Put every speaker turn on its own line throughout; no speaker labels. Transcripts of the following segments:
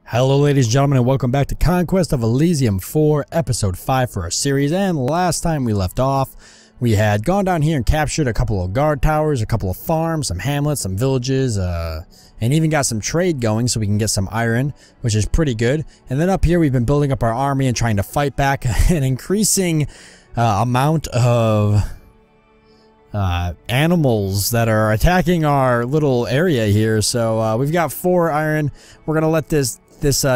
Hello ladies and gentlemen, and welcome back to Conquest of Elysium 4, episode 5 for our series. And last time we left off, we had gone down here and captured a couple of guard towers, a couple of farms, some hamlets, some villages, and even got some trade going so we can get some iron, which is pretty good. And then up here we've been building up our army and trying to fight back an increasing amount of animals that are attacking our little area here. So we've got 4 iron. We're gonna let this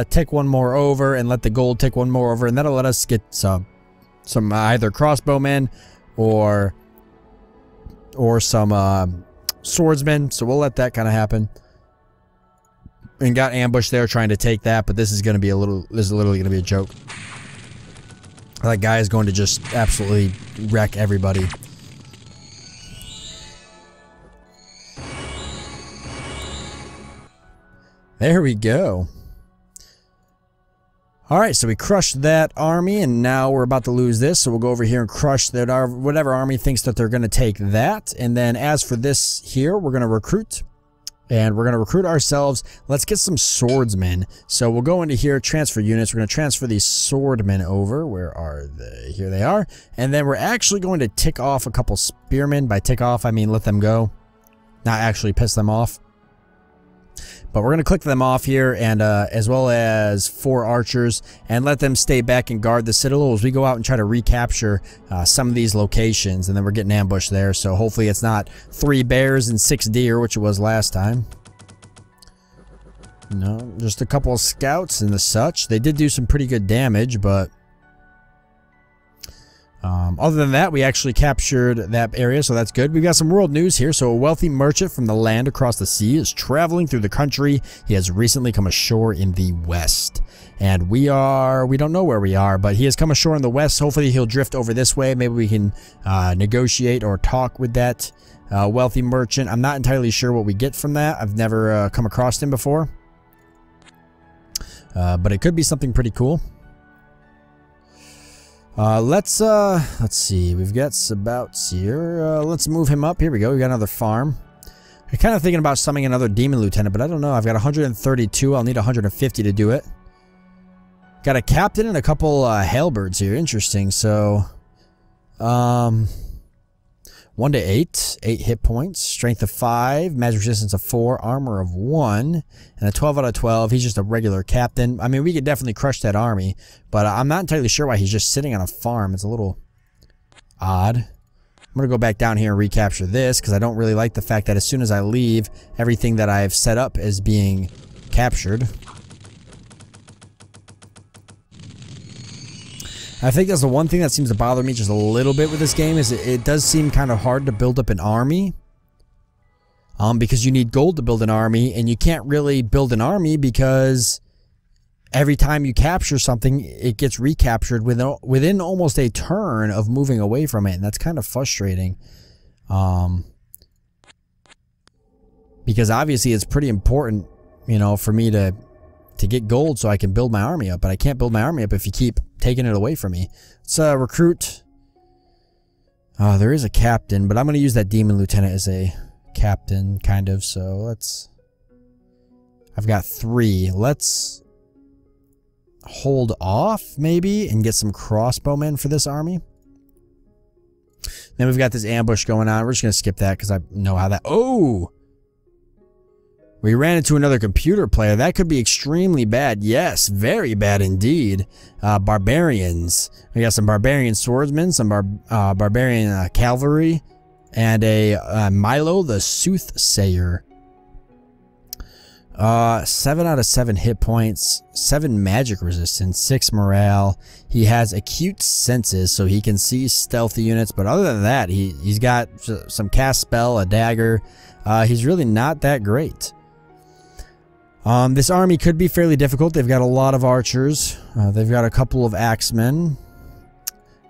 tick one more over and let the gold tick one more over, and that'll let us get some either crossbowmen or some swordsmen. So we'll let that kind of happen. And got ambushed there trying to take that, but this is literally going to be a joke. That guy is going to just absolutely wreck everybody. There we go. Alright, so we crushed that army, and now we're about to lose this, so we'll go over here and crush that whatever army thinks that they're going to take that. And then as for this here, we're going to recruit. And we're going to recruit ourselves. Let's get some swordsmen. So we'll go into here, transfer units. We're going to transfer these swordmen over. Where are they? Here they are. And then we're actually going to tick off a couple spearmen. By tick off, I mean let them go. Not actually piss them off. But we're going to click them off here, and as well as 4 archers, and let them stay back and guard the citadel as we go out and try to recapture some of these locations. And then we're getting ambushed there, so hopefully it's not 3 bears and 6 deer, which it was last time. No, just a couple of scouts and the such. They did do some pretty good damage, but other than that, we actually captured that area, so that's good. We've got some world news here. So a wealthy merchant from the land across the sea is traveling through the country. He has recently come ashore in the west. And we don't know where we are, but he has come ashore in the west. Hopefully he'll drift over this way. Maybe we can negotiate or talk with that wealthy merchant. I'm not entirely sure what we get from that. I've never come across him before. But it could be something pretty cool. Let's see. We've got Sabouts here. Let's move him up. Here we go. We got another farm. I'm kind of thinking about summoning another demon lieutenant, but I don't know. I've got 132. I'll need 150 to do it. Got a captain and a couple halberds here. Interesting. So, 1 to 8. 8 hit points. Strength of 5. Magic resistance of 4. Armor of 1. And a 12 out of 12. He's just a regular captain. I mean, we could definitely crush that army. But I'm not entirely sure why he's just sitting on a farm. It's a little odd. I'm going to go back down here and recapture this, because I don't really like the fact that as soon as I leave, everything that I've set up is being captured. I think that's the one thing that seems to bother me just a little bit with this game, is it does seem kind of hard to build up an army. Because you need gold to build an army, and you can't really build an army because every time you capture something, it gets recaptured within almost a turn of moving away from it, and that's kind of frustrating. Because obviously it's pretty important, you know, for me to get gold so I can build my army up, but I can't build my army up if you keep taking it away from me. Let's recruit. There is a captain, but I'm going to use that demon lieutenant as a captain, kind of. So let's... I've got 3. Let's hold off, maybe, and get some crossbowmen for this army. Then we've got this ambush going on. We're just going to skip that because I know how that... Oh! We ran into another computer player. That could be extremely bad. Yes, very bad indeed. Barbarians. We got some barbarian swordsmen, some barbarian cavalry, and a Milo the Soothsayer. 7 out of 7 hit points, 7 magic resistance, 6 morale. He has acute senses, so he can see stealthy units, but other than that, he's got some cast spell, a dagger. He's really not that great. This army could be fairly difficult. They've got a lot of archers. They've got a couple of axemen.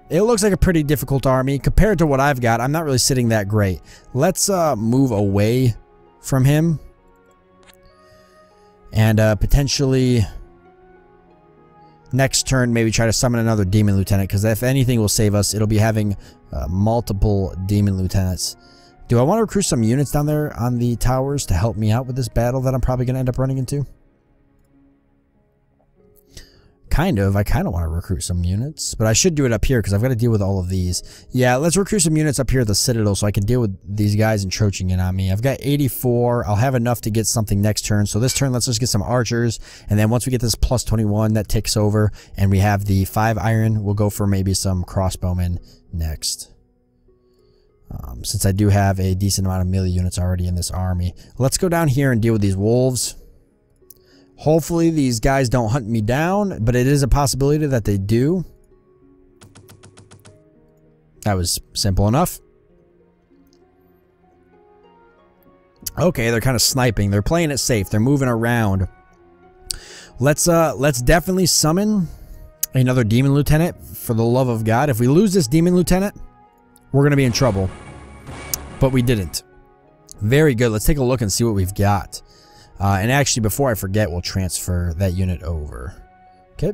It looks like a pretty difficult army. Compared to what I've got, I'm not really sitting that great. Let's move away from him. And potentially next turn maybe try to summon another demon lieutenant, because if anything will save us, it'll be having multiple demon lieutenants. Do I want to recruit some units down there on the towers to help me out with this battle that I'm probably going to end up running into? I kind of want to recruit some units, but I should do it up here because I've got to deal with all of these. Yeah, let's recruit some units up here at the Citadel so I can deal with these guys encroaching in on me. I've got 84. I'll have enough to get something next turn. So this turn, let's just get some archers. And then once we get this plus 21, that ticks over. And we have the 5 iron. We'll go for maybe some crossbowmen next. Since I do have a decent amount of melee units already in this army. Let's go down here and deal with these wolves. Hopefully these guys don't hunt me down, but it is a possibility that they do. That was simple enough. Okay, they're kind of sniping. They're playing it safe. They're moving around. Let's definitely summon another demon lieutenant for the love of God. If we lose this demon lieutenant, we're going to be in trouble. But we didn't. Very good. Let's take a look and see what we've got. And actually, before I forget, we'll transfer that unit over. Okay.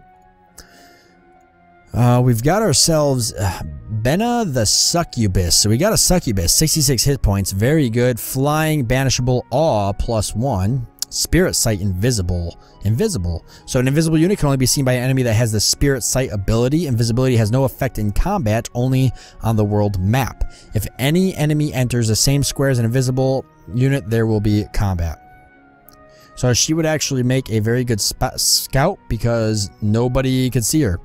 We've got ourselves Benna the Succubus. So we got a Succubus, 66 hit points. Very good. Flying, Banishable, Awe, +1. Spirit Sight, Invisible. Invisible. So an invisible unit can only be seen by an enemy that has the Spirit Sight ability. Invisibility has no effect in combat, only on the world map. If any enemy enters the same square as an invisible unit, there will be combat. So she would actually make a very good scout because nobody could see her.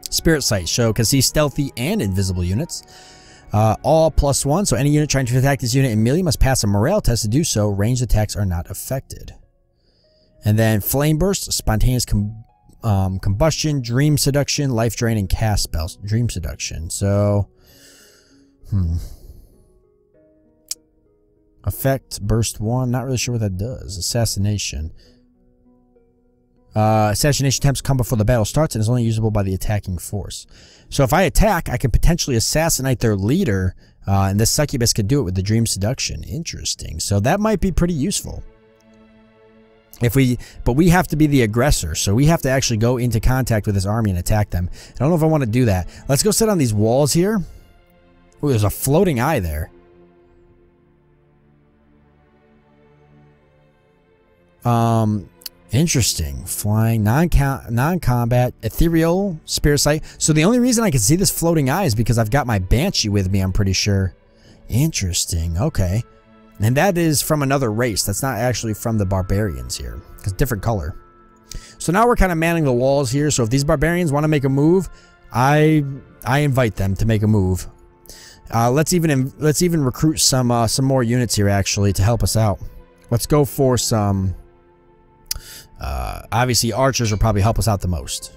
Spirit Sight, so can see stealthy and invisible units. All +1, so any unit trying to attack this unit in melee must pass a morale test to do so. Ranged attacks are not affected. And then Flame Burst, Spontaneous Combustion, Dream Seduction, Life Drain, and Cast Spells. Dream Seduction, so... Effect, burst 1, not really sure what that does. Assassination. Assassination attempts come before the battle starts and is only usable by the attacking force. So if I attack, I can potentially assassinate their leader, and this Succubus could do it with the Dream Seduction. Interesting. So that might be pretty useful. But we have to be the aggressor, so we have to actually go into contact with this army and attack them. I don't know if I want to do that. Let's go sit on these walls here. Ooh, there's a floating eye there. Interesting. Flying, non-combat, ethereal, spirit sight. So the only reason I can see this floating eye is because I've got my Banshee with me, I'm pretty sure. Interesting. Okay. And that is from another race. That's not actually from the barbarians here. It's a different color. So now we're kind of manning the walls here. So if these barbarians want to make a move, I invite them to make a move. Let's even recruit some more units here actually to help us out. Let's go for some... obviously archers will probably help us out the most.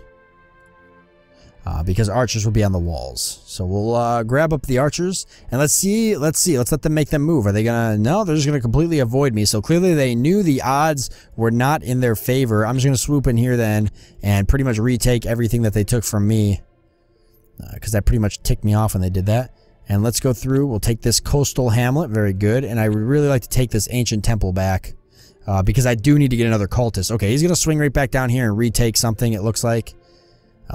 Because archers will be on the walls. So we'll grab up the archers and let's let them make them move. Are they gonna... No, they're just gonna completely avoid me. So clearly they knew the odds were not in their favor. I'm just gonna swoop in here then and pretty much retake everything that they took from me. Because that pretty much ticked me off when they did that. And let's go through. We'll take this coastal hamlet. Very good. And I would really like to take this ancient temple back. Because I do need to get another cultist. Okay, he's going to swing right back down here and retake something, it looks like.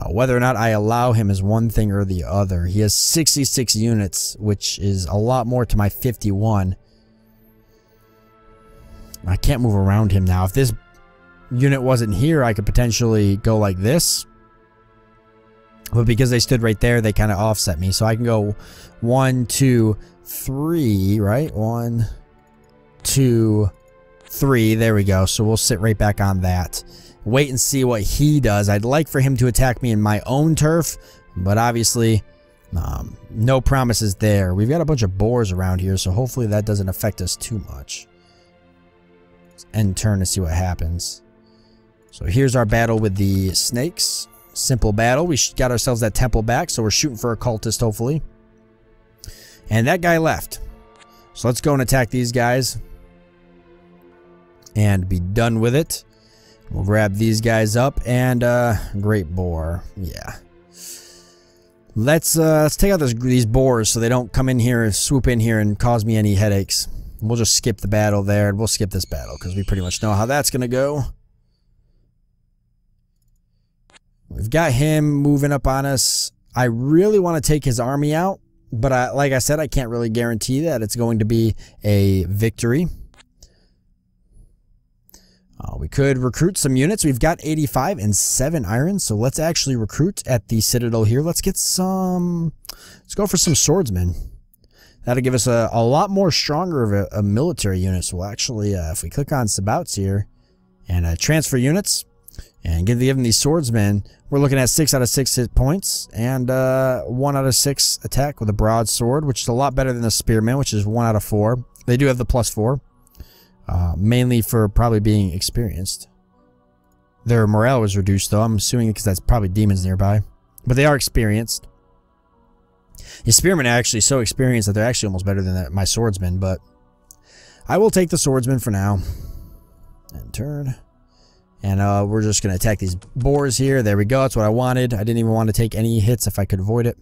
Whether or not I allow him is one thing or the other. He has 66 units, which is a lot more to my 51. I can't move around him now. If this unit wasn't here, I could potentially go like this. But because they stood right there, they kind of offset me. So I can go 1, 2, 3, right? 1, 2, 3. There we go. So we'll sit right back on that. Wait and see what he does. I'd like for him to attack me in my own turf, but obviously no promises there. We've got a bunch of boars around here, so hopefully that doesn't affect us too much. Let's end turn to see what happens. So here's our battle with the snakes. Simple battle. We got ourselves that temple back, so we're shooting for a cultist, hopefully. And that guy left. So let's go and attack these guys. And be done with it. We'll grab these guys up and great boar. Yeah. Let's take out these boars so they don't come in here and swoop in here and cause me any headaches. We'll just skip the battle there, and we'll skip this battle because we pretty much know how that's gonna go. We've got him moving up on us. I really want to take his army out, but like I said, I can't really guarantee that it's going to be a victory. We could recruit some units. We've got 85 and 7 iron, so let's actually recruit at the Citadel here. Let's get some... Let's go for some swordsmen. That'll give us a lot more stronger of a military unit. So we'll actually, if we click on Sabouts here and transfer units and give them these swordsmen, we're looking at 6 out of 6 hit points and 1 out of 6 attack with a broadsword, which is a lot better than the spearman, which is 1 out of 4. They do have the +4, mainly for probably being experienced. Their morale was reduced, though. I'm assuming because that's probably demons nearby, but they are experienced. The spearmen are actually so experienced that they're actually almost better than my swordsmen, but I will take the swordsman for now. And turn. And we're just going to attack these boars here. There we go. That's what I wanted. I didn't even want to take any hits if I could avoid it.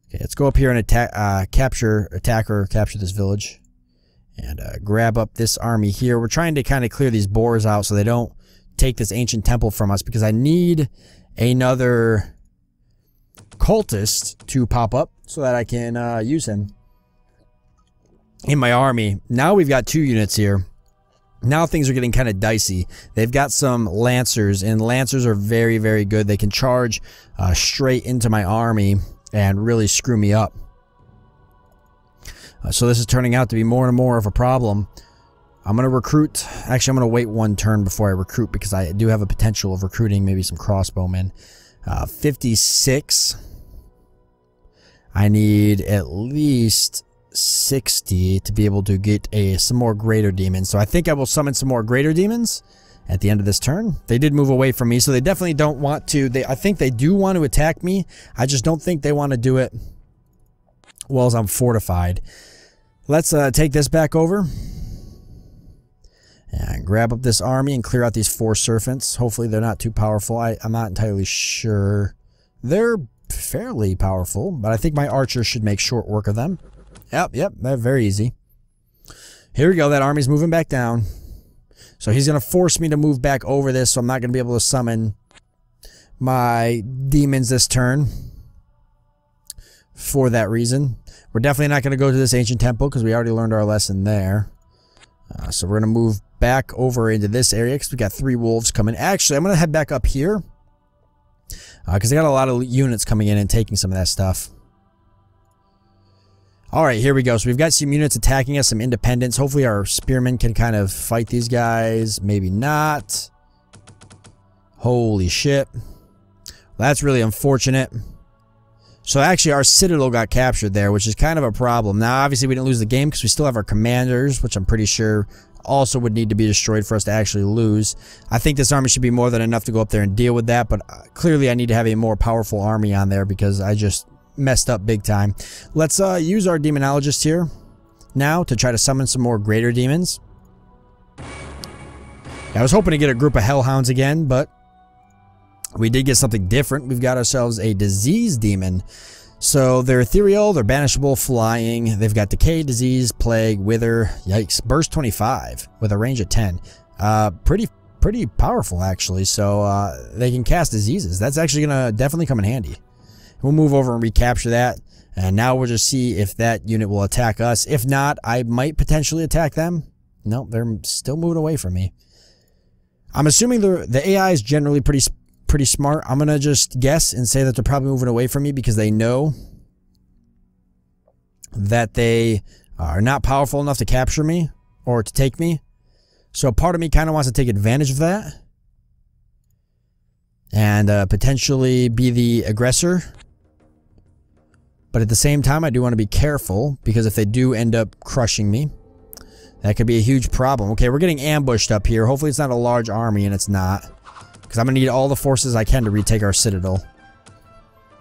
Okay, let's go up here and attack, capture this village. And grab up this army here. We're trying to kind of clear these boars out so they don't take this ancient temple from us, because I need another cultist to pop up so that I can use him in my army. Now we've got 2 units here. Now things are getting kind of dicey. They've got some lancers, and lancers are very, very good. They can charge straight into my army and really screw me up. So this is turning out to be more and more of a problem. I'm going to recruit. Actually, I'm going to wait 1 turn before I recruit, because I do have a potential of recruiting maybe some crossbowmen. 56. I need at least 60 to be able to get some more greater demons. So I think I will summon some more greater demons at the end of this turn. They did move away from me, so they definitely don't want to. I think they do want to attack me. I just don't think they want to do it while I'm fortified. Let's take this back over. And grab up this army and clear out these 4 serpents. Hopefully they're not too powerful. I'm not entirely sure. They're fairly powerful, but I think my archers should make short work of them. Yep, they're very easy. Here we go. That army's moving back down. So he's going to force me to move back over this, so I'm not going to be able to summon my demons this turn. For that reason. We're definitely not going to go to this ancient temple, because we already learned our lesson there. So we're going to move back over into this area, because we got 3 wolves coming. Actually, I'm going to head back up here, because I got a lot of units coming in and taking some of that stuff. Alright, here we go. So we've got some units attacking us, some independents. Hopefully our spearmen can kind of fight these guys. Maybe not. Holy shit. Well, that's really unfortunate. So actually our citadel got captured there, which is kind of a problem. Now obviously we didn't lose the game because we still have our commanders, which I'm pretty sure also would need to be destroyed for us to actually lose. I think this army should be more than enough to go up there and deal with that, but clearly I need to have a more powerful army on there because I just messed up big time. Let's use our demonologist here now to try to summon some more greater demons. I was hoping to get a group of hellhounds again, but we did get something different. We've got ourselves a disease demon. So they're ethereal, they're banishable, flying. They've got decay, disease, plague, wither, yikes, burst 25 with a range of 10. Pretty powerful actually. So they can cast diseases. That's actually gonna definitely come in handy. We'll move over and recapture that. And now we'll just see if that unit will attack us. If not, I might potentially attack them. No, they're still moving away from me. I'm assuming the AI is generally pretty smart. I'm gonna just guess and say that they're probably moving away from me because they know that they are not powerful enough to capture me or to take me. So part of me kind of wants to take advantage of that and potentially be the aggressor. But at the same time, I do want to be careful because if they do end up crushing me, that could be a huge problem. Okay, we're getting ambushed up here. Hopefully it's not a large army, and it's not. Because I'm going to need all the forces I can to retake our citadel.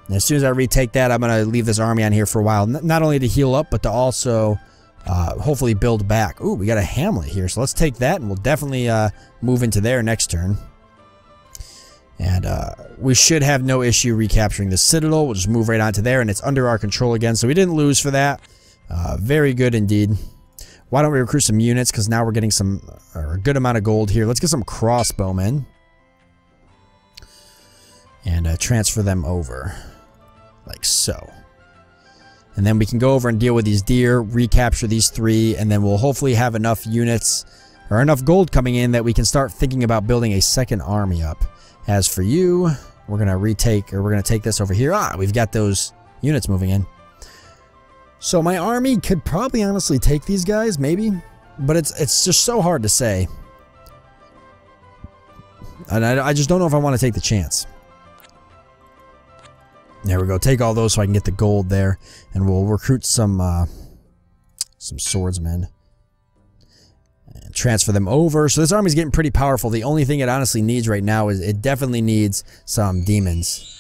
And as soon as I retake that, I'm going to leave this army on here for a while. Not only to heal up, but to also hopefully build back. Ooh, we got a hamlet here. So let's take that, and we'll definitely move into there next turn. And we should have no issue recapturing the citadel. We'll just move right onto there, and it's under our control again. So we didn't lose for that. Very good indeed. Why don't we recruit some units? Because now we're getting a good amount of gold here. Let's get some crossbowmen. And transfer them over. Like so. And then we can go over and deal with these deer, recapture these 3, and then we'll hopefully have enough units or enough gold coming in that we can start thinking about building a second army up. As for you, we're going to take this over here. We've got those units moving in. So my army could probably honestly take these guys, maybe, but it's just so hard to say. And I just don't know if I want to take the chance. There we go. Take all those so I can get the gold there, and we'll recruit some swordsmen and transfer them over. So this army's getting pretty powerful. The only thing it honestly needs right now is it definitely needs some demons.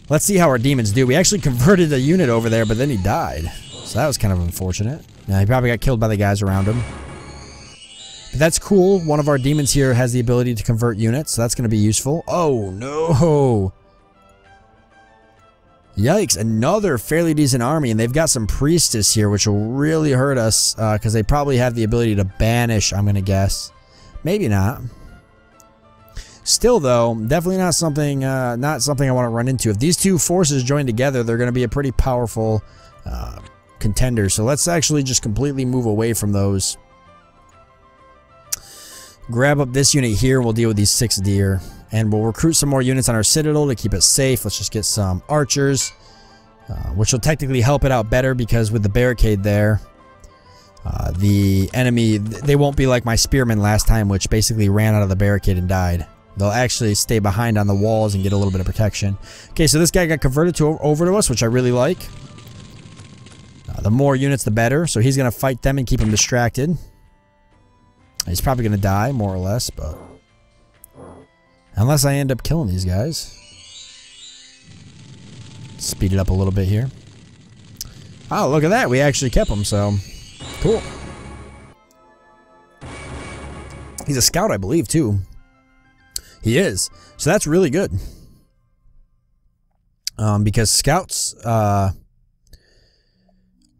Let's see how our demons do. We actually converted a unit over there, but then he died. So that was kind of unfortunate. Yeah, he probably got killed by the guys around him. But that's cool. One of our demons here has the ability to convert units, so that's going to be useful. Oh, no. Yikes, another fairly decent army, and they've got some priestess here, which will really hurt us, because they probably have the ability to banish, I'm going to guess. Maybe not. Still, though, definitely not something I want to run into. If these two forces join together, they're going to be a pretty powerful contender. So let's actually just completely move away from those. Grab up this unit here, and we'll deal with these 6 deer. And we'll recruit some more units on our citadel to keep it safe. Let's just get some archers, which will technically help it out better because with the barricade there, the enemy, they won't be like my spearmen last time, which basically ran out of the barricade and died. They'll actually stay behind on the walls and get a little bit of protection. Okay, so this guy got converted over to us, which I really like. The more units, the better. So he's going to fight them and keep them distracted. He's probably going to die, more or less, but... unless I end up killing these guys. Speed it up a little bit here. Oh, look at that. We actually kept him, so... cool. He's a scout, I believe, too. He is. So that's really good. Because scouts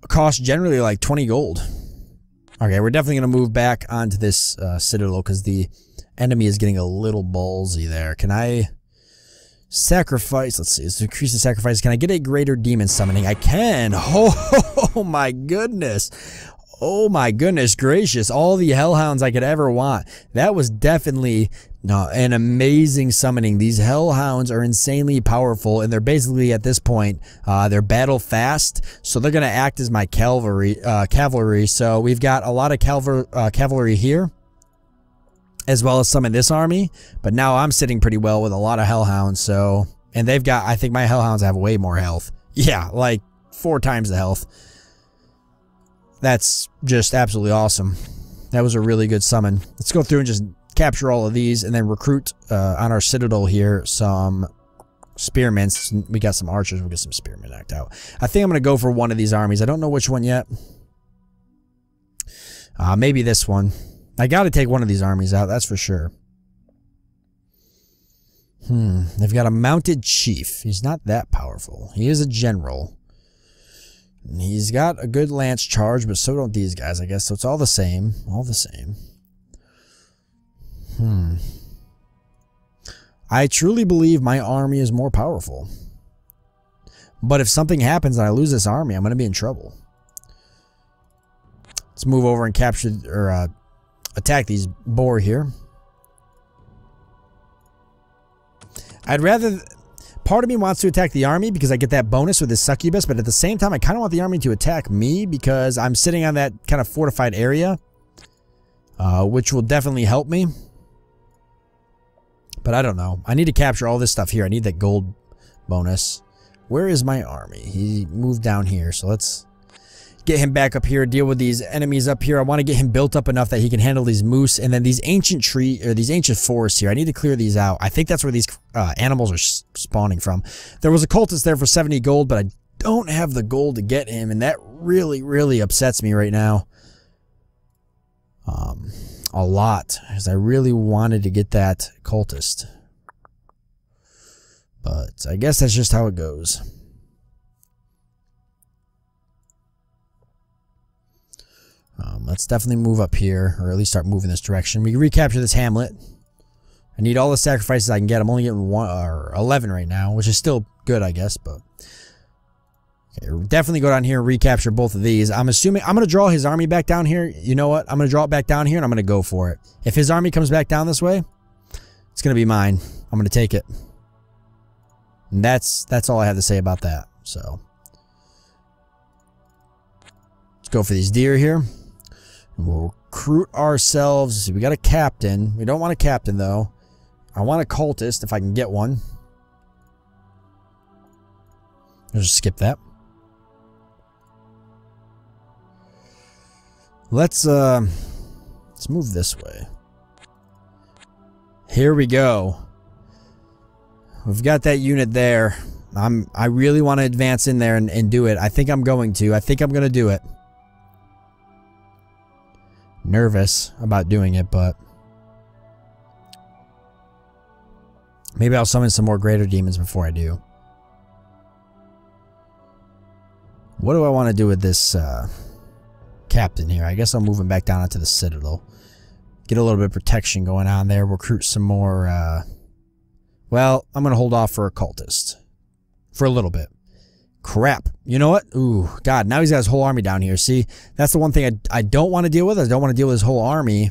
cost generally like 20 gold. Okay, we're definitely going to move back onto this citadel because the enemy is getting a little ballsy there. Can I sacrifice? Let's see. Let's increase the sacrifice. Can I get a greater demon summoning? I can. Oh my goodness. Oh my goodness gracious. All the hellhounds I could ever want. That was definitely an amazing summoning. These hellhounds are insanely powerful, and they're basically at this point, they're battle fast, so they're going to act as my cavalry. So we've got a lot of cavalry here, as well as some in this army, but now I'm sitting pretty well with a lot of hellhounds, so, and they've got, I think my hellhounds have way more health. Yeah, like 4 times the health. That's just absolutely awesome. That was a really good summon. Let's go through and just capture all of these and then recruit on our citadel here some spearmen. We got some archers. We'll get some spearmen knocked out. I think I'm going to go for one of these armies. I don't know which one yet. Maybe this one. I got to take one of these armies out, that's for sure. They've got a mounted chief. He's not that powerful. He is a general. He's got a good lance charge, but so don't these guys, I guess. So it's all the same. All the same. I truly believe my army is more powerful. But if something happens and I lose this army, I'm going to be in trouble. Let's move over and capture, or attack these boar here. I'd rather... part of me wants to attack the army because I get that bonus with this succubus, but at the same time, I kind of want the army to attack me because I'm sitting on that kind of fortified area, which will definitely help me. But I don't know. I need to capture all this stuff here. I need that gold bonus. Where is my army? He moved down here, so let's get him back up here, deal with these enemies up here. I want to get him built up enough that he can handle these moose, and then these ancient these ancient forests here. I need to clear these out. I think that's where these animals are spawning from. There was a cultist there for 70 gold, but I don't have the gold to get him, and that really, really upsets me right now. A lot, because I really wanted to get that cultist. But I guess that's just how it goes. Let's definitely move up here, or at least start moving this direction. We can recapture this hamlet. I need all the sacrifices I can get. I'm only getting 1 or 11 right now, which is still good, I guess. But Okay, definitely go down here and recapture both of these. I'm assuming I'm going to draw his army back down here. You know what? I'm going to draw it back down here and I'm going to go for it. If his army comes back down this way, it's going to be mine. I'm going to take it. And that's all I have to say about that. So let's go for these deer here. We'll recruit ourselves. We got a captain. We don't want a captain though. I want a cultist if I can get one. I'll just skip that. Let's move this way. Here we go. We've got that unit there. I really want to advance in there and do it. I think I'm going to. I think I'm going to do it. Nervous about doing it, but maybe I'll summon some more greater demons before I do. What do I want to do with this captain here? I guess I'll move him back down into the citadel. Get a little bit of protection going on there. Recruit some more. Well, I'm going to hold off for a cultist. For a little bit. Crap. You know what? Ooh, God. Now he's got his whole army down here. See, that's the one thing I don't want to deal with. I don't want to deal with his whole army.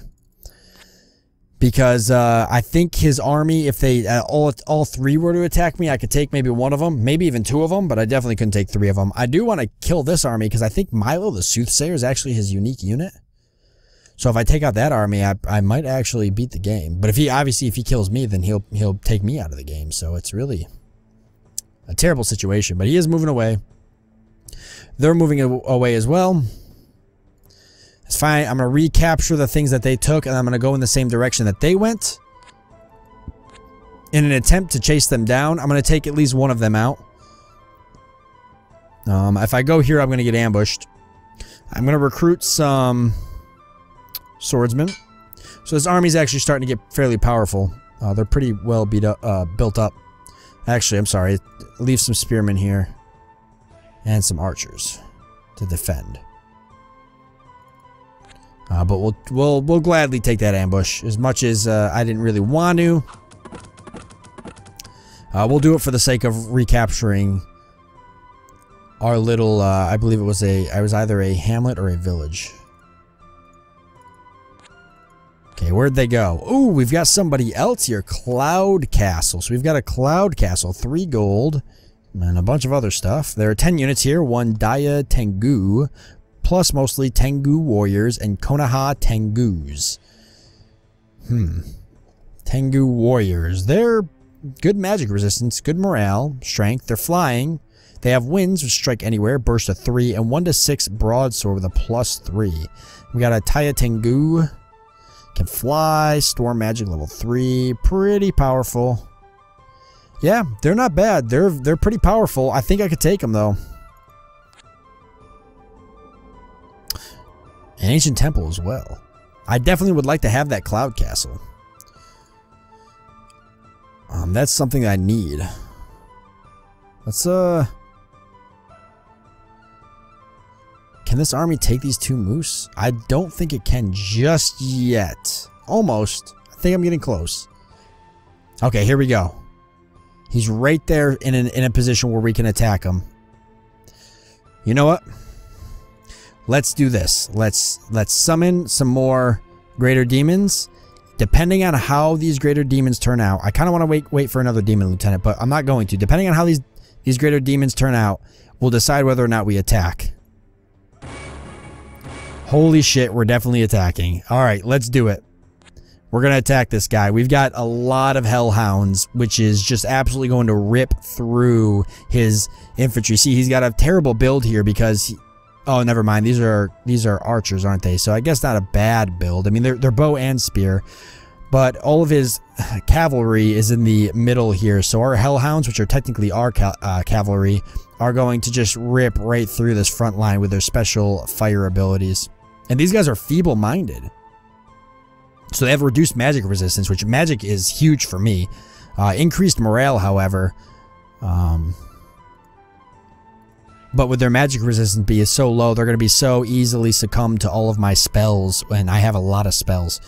Because I think his army, if they all three were to attack me, I could take maybe one of them. Maybe even two of them. But I definitely couldn't take three of them. I do want to kill this army because I think Milo the Soothsayer is actually his unique unit. So if I take out that army, I might actually beat the game. But if he kills me, then he'll take me out of the game. So it's really a terrible situation. But he is moving away. They're moving away as well. It's fine. I'm going to recapture the things that they took, and I'm going to go in the same direction that they went. In an attempt to chase them down, I'm going to take at least one of them out. If I go here, I'm going to get ambushed. I'm going to recruit some swordsmen. So this army's actually starting to get fairly powerful. They're pretty well built up. Actually, I'm sorry. Leave some spearmen here. And some archers to defend. But we'll gladly take that ambush. As much as I didn't really want to. We'll do it for the sake of recapturing our little, I believe it was either a hamlet or a village. Okay, where'd they go? Ooh, we've got somebody else here. Cloud Castle. So we've got a Cloud Castle. 3 gold. And a bunch of other stuff. There are 10 units here. 1 Daya Tengu. Plus mostly Tengu warriors and Konoha Tengus. Tengu warriors. They're good magic resistance. Good morale. Strength. They're flying. They have winds which strike anywhere. Burst of 3. And 1 to 6 broadsword with a +3. We got a Daya Tengu. Can fly, storm magic level 3, pretty powerful. Yeah, they're not bad. They're pretty powerful. I think I could take them though. An ancient temple as well. I definitely would like to have that Cloud Castle. That's something I need. Let's Can this army take these 2 moose? I don't think it can just yet. Almost. I think I'm getting close. Okay, here we go. He's right there in a position where we can attack him. You know what? Let's do this. Let's summon some more greater demons. Depending on how these greater demons turn out, I kind of want to wait for another demon lieutenant, but I'm not going to. Depending on how these greater demons turn out, we'll decide whether or not we attack. Holy shit, we're definitely attacking. Alright, let's do it. We're going to attack this guy. We've got a lot of hellhounds, which is just absolutely going to rip through his infantry. See, he's got a terrible build here because... oh, never mind. These are archers, aren't they? So I guess not a bad build. I mean, they're bow and spear. But all of his cavalry is in the middle here. So our hellhounds, which are technically our cavalry, are going to just rip right through this front line with their special fire abilities. And these guys are feeble-minded. So they have reduced magic resistance, which magic is huge for me. Increased morale, however. But with their magic resistance being so low, they're going to be so easily succumb to all of my spells. And I have a lot of spells.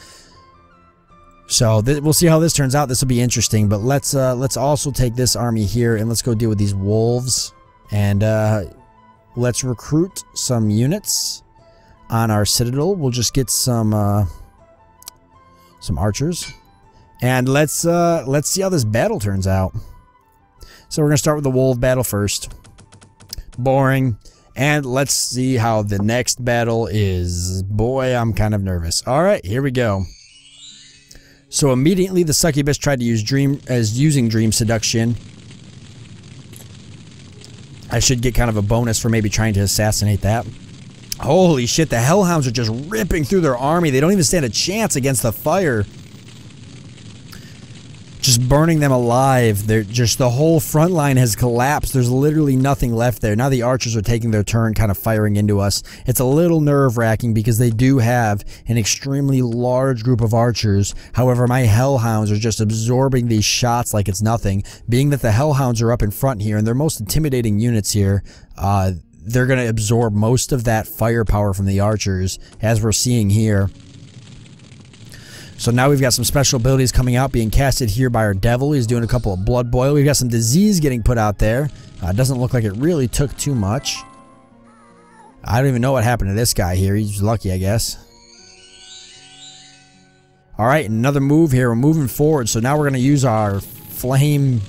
So we'll see how this turns out. This will be interesting. But let's also take this army here and let's go deal with these wolves. And let's recruit some units on our citadel. We'll just get some archers, and let's see how this battle turns out. So we're gonna start with the wolf battle first. Boring. And let's see how the next battle is. Boy, I'm kind of nervous. All right, here we go. So immediately the succubus tried to use using dream seduction. I should get kind of a bonus for maybe trying to assassinate that. Holy shit, the hellhounds are just ripping through their army. They don't even stand a chance against the fire. Just burning them alive. They're just, the whole front line has collapsed. There's literally nothing left there. Now the archers are taking their turn kind of firing into us. It's a little nerve-wracking because they do have an extremely large group of archers. However, my hellhounds are just absorbing these shots like it's nothing. Being that the hellhounds are up in front here and they're most intimidating units here, they're going to absorb most of that firepower from the archers, as we're seeing here. So now we've got some special abilities coming out, being casted here by our devil. He's doing a couple of blood boil. We've got some disease getting put out there. Doesn't look like it really took too much. I don't even know what happened to this guy here. He's lucky, I guess. Alright, another move here. We're moving forward. So now we're going to use our flame...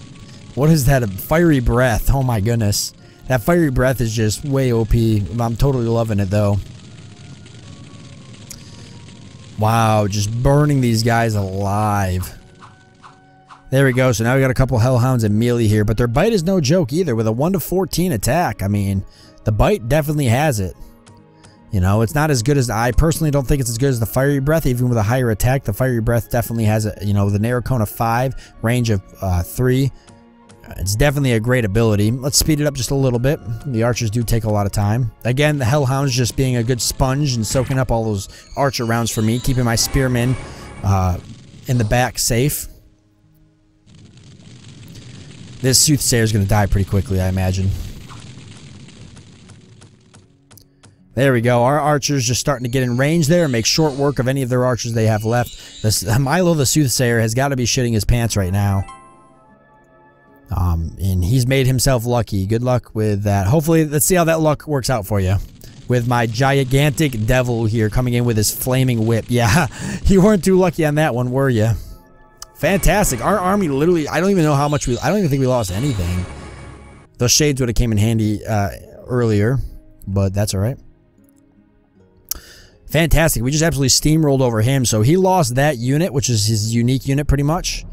What is that? A fiery breath. Oh my goodness. That fiery breath is just way OP. I'm totally loving it though. Wow, just burning these guys alive. There we go. So now we got a couple hellhounds and melee here, but their bite is no joke either with a 1 to 14 attack. I mean, the bite definitely has it. You know, it's not as good as, I personally don't think it's as good as the fiery breath. Even with a higher attack, the fiery breath definitely has a, you know, the narrow cone of 5, range of 3. It's definitely a great ability. Let's speed it up just a little bit. The archers do take a lot of time. Again, the hellhounds just being a good sponge and soaking up all those archer rounds for me, keeping my spearmen in the back safe. This soothsayer is going to die pretty quickly, I imagine. There we go. Our archers just starting to get in range there and make short work of any of their archers they have left. Milo the soothsayer has got to be shitting his pants right now. And he's made himself lucky. Good luck with that. Hopefully, let's see how that luck works out for you. With my gigantic devil here coming in with his flaming whip. Yeah, you weren't too lucky on that one, were you? Fantastic. Our army literally, I don't even know how much I don't even think we lost anything. Those shades would have came in handy earlier, but that's alright. Fantastic. We just absolutely steamrolled over him. So he lost that unit, which is his unique unit pretty much.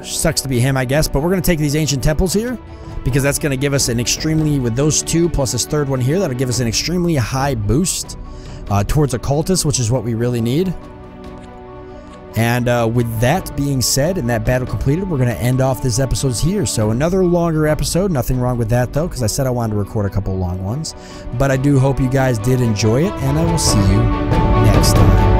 Sucks to be him, I guess, but we're going to take these ancient temples here because that's going to give us an extremely, with those two plus this third one here, that'll give us an extremely high boost towards occultists, which is what we really need. And with that being said and that battle completed, we're going to end off this episode here. So another longer episode, nothing wrong with that though, because I said I wanted to record a couple long ones. But I do hope you guys did enjoy it, and I will see you next time.